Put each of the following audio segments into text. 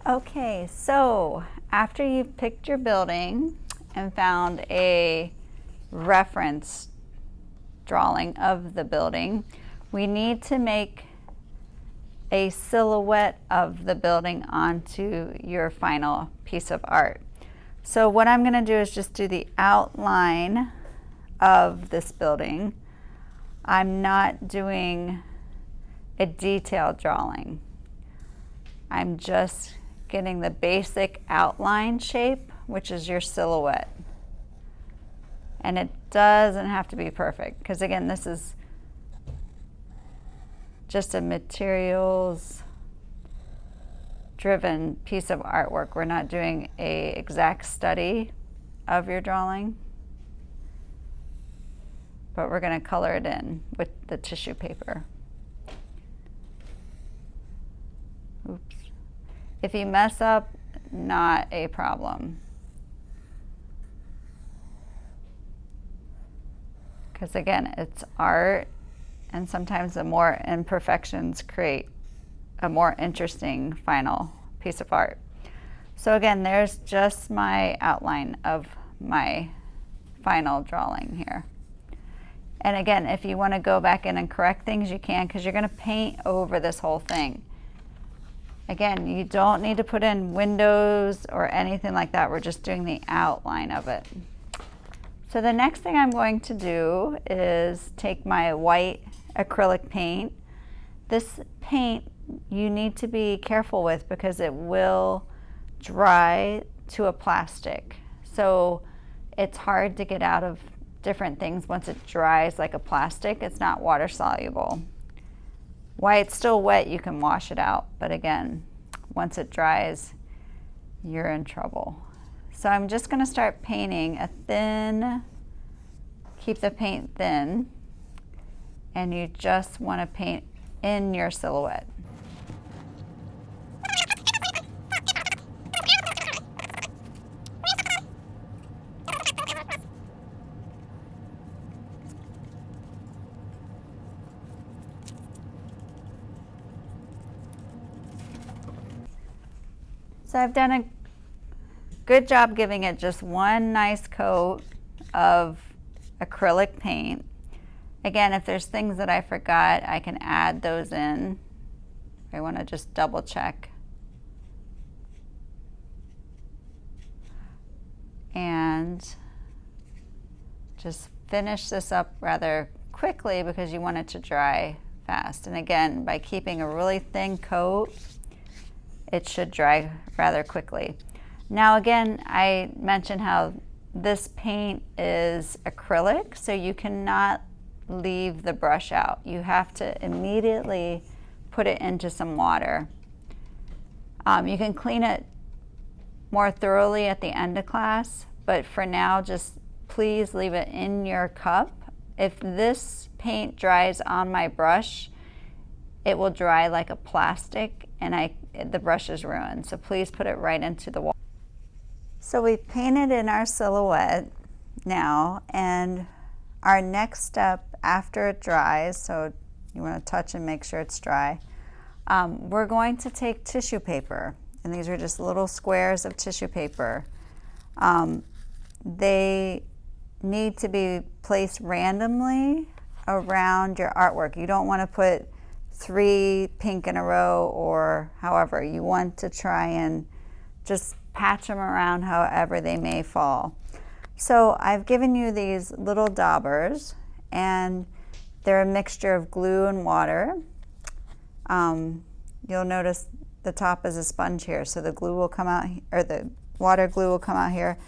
Okay, so after you've picked your building and found a reference drawing of the building, we need to make a silhouette of the building onto your final piece of art. So what I'm going to do is just do the outline of this building. I'm not doing a detailed drawing. I'm just getting the basic outline shape, which is your silhouette. And it doesn't have to be perfect, because again, this is just a materials driven piece of artwork. We're not doing a exact study of your drawing, but we're going to color it in with the tissue paper. Oops. If you mess up, not a problem. Because again, it's art, and sometimes the more imperfections create a more interesting final piece of art. So again, there's just my outline of my final drawing here. And again, if you want to go back in and correct things, you can, because you're going to paint over this whole thing. Again, you don't need to put in windows or anything like that. We're just doing the outline of it. So the next thing I'm going to do is take my white acrylic paint. This paint you need to be careful with because it will dry to a plastic. So it's hard to get out of different things once it dries like a plastic. It's not water soluble. While it's still wet, you can wash it out, but again, once it dries, you're in trouble. So I'm just going to start painting a thin, keep the paint thin, and you just want to paint in your silhouette. So I've done a good job giving it just one nice coat of acrylic paint. Again, if there's things that I forgot, I can add those in. I want to just double check. And just finish this up rather quickly because you want it to dry fast. And again, by keeping a really thin coat, it should dry rather quickly. Now again, I mentioned how this paint is acrylic, so you cannot leave the brush out. You have to immediately put it into some water. You can clean it more thoroughly at the end of class, but for now, just please leave it in your cup. If this paint dries on my brush, it will dry like a plastic and the brush is ruined. So please put it right into the water. So we've painted in our silhouette now, and our next step after it dries, so you want to touch and make sure it's dry, we're going to take tissue paper, and these are just little squares of tissue paper. They need to be placed randomly around your artwork. You don't want to put 3 pink in a row or however. You want to try and just patch them around however they may fall. So I've given you these little daubers, and they're a mixture of glue and water. You'll notice the top is a sponge here, so the glue will come out, or the water glue will come out here.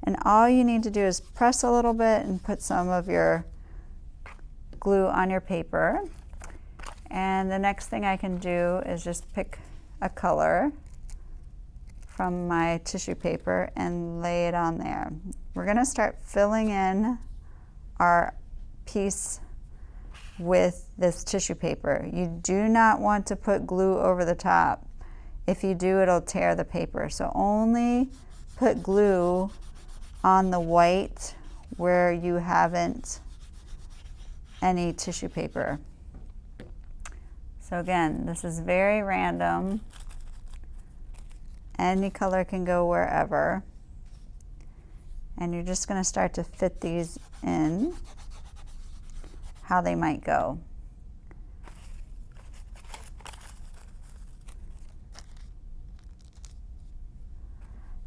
And all you need to do is press a little bit and put some of your glue on your paper. And the next thing I can do is just pick a color from my tissue paper and lay it on there. We're going to start filling in our piece with this tissue paper. You do not want to put glue over the top. If you do, it'll tear the paper. So only put glue on the white where you haven't any tissue paper. So again, this is very random. Any color can go wherever. And you're just going to start to fit these in how they might go.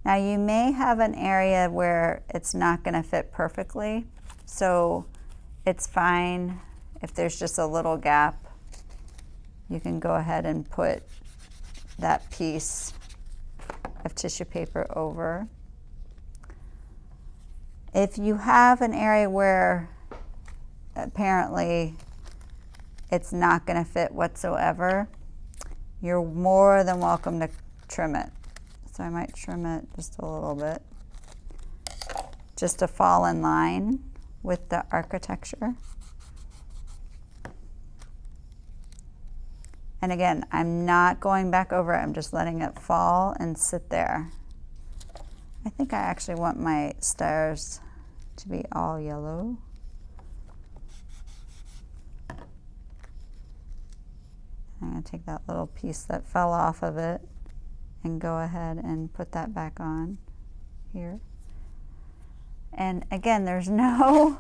Now you may have an area where it's not going to fit perfectly, so it's fine if there's just a little gap. You can go ahead and put that piece of tissue paper over. If you have an area where apparently it's not going to fit whatsoever, you're more than welcome to trim it. So I might trim it just a little bit, just to fall in line with the architecture. And again, I'm not going back over it, I'm just letting it fall and sit there. I think I actually want my stars to be all yellow. I'm going to take that little piece that fell off of it and go ahead and put that back on here. And again, there's no